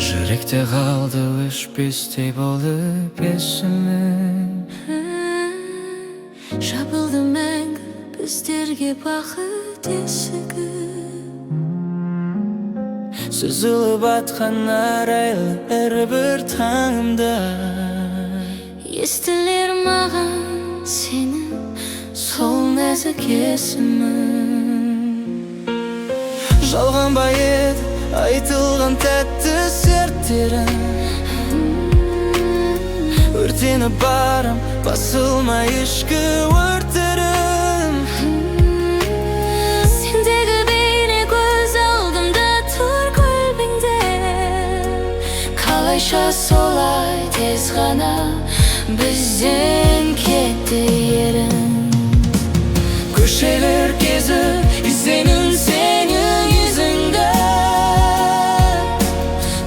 Жүректе қалды өшпестей болып есімің. Жабылды мәңгі біздерге бақыт есігі. Сүзіліп атқан арайлы әрбір таңымда Естілер маған сенің сол нәзік есімің. жалғанба еді айтылған тәтті серттерім. Өртеніп барам басылмай ішкі өрттерім. Сендегі бейне көз алдымда тұр көлбеңде. Қалайша солай тез ғана бізден кетті ерін. Көшелер кезіп іздеймін сенің ізіңді.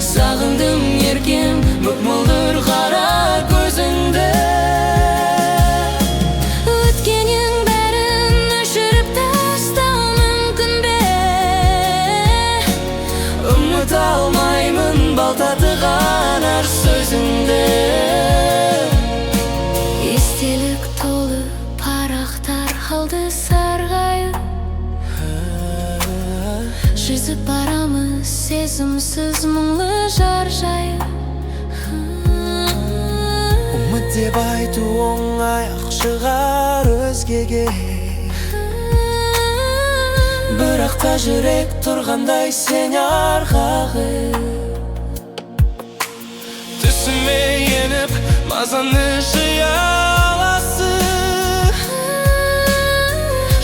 Сағындым еркем мөп-мөлдір қара көзіңді. Өткеннің бәрін өшіріп тастау мүмкін бе? Ұмыта алмаймын бал татыған әр сөзіңді. Естелік толы парақтар қалды сарғайып. Жүзіп барамыз сезімсіз мұңлы жар жайып. Үміт деп айту оңай-ақ шығар өзгеге. Бірақ та жүрек тұрғандай сен арқағып. Түсіме еніп мазаны жия аласың.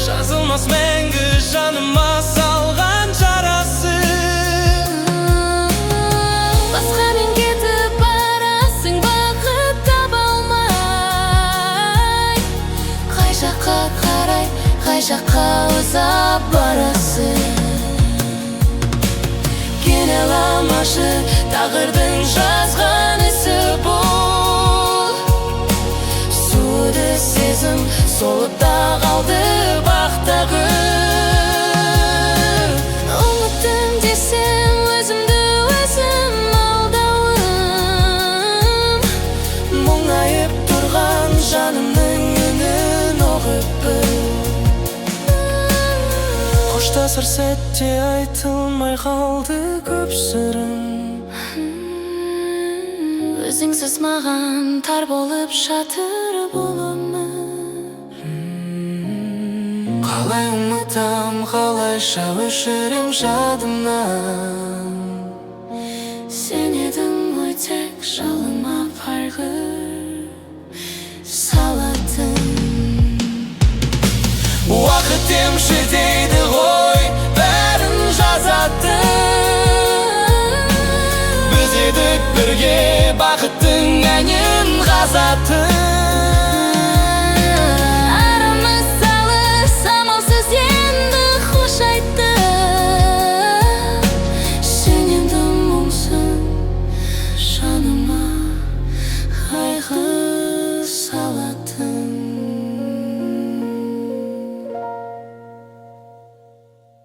Жазылмас мәңгі жаныма салған жарасы. Басқамен кетіп барасың бақыт таба алмай. Қай жаққа қарай, қай жаққа ұзап барасың. Кенеламашы тағдырдың жазған ісі бұл. Суды сезім солыпта қалды бақтағы. Ұмыттым десем өзімді өзім алдауым. Мұңайып тұрған жанымның үнін оқып. Қоштасар сәтте айтылмай қалды көп сырым. Өзіңсіз маған тар болып жатыр бұл өмір. Қалай ұмытам, қалайша өшірем жадымнан. Сен едің ғой тек жалыма парғыр салатын. Уақыт емші дейді ғой бәрін жазатын. Біз едік бірге бақыттың әнін қазатын.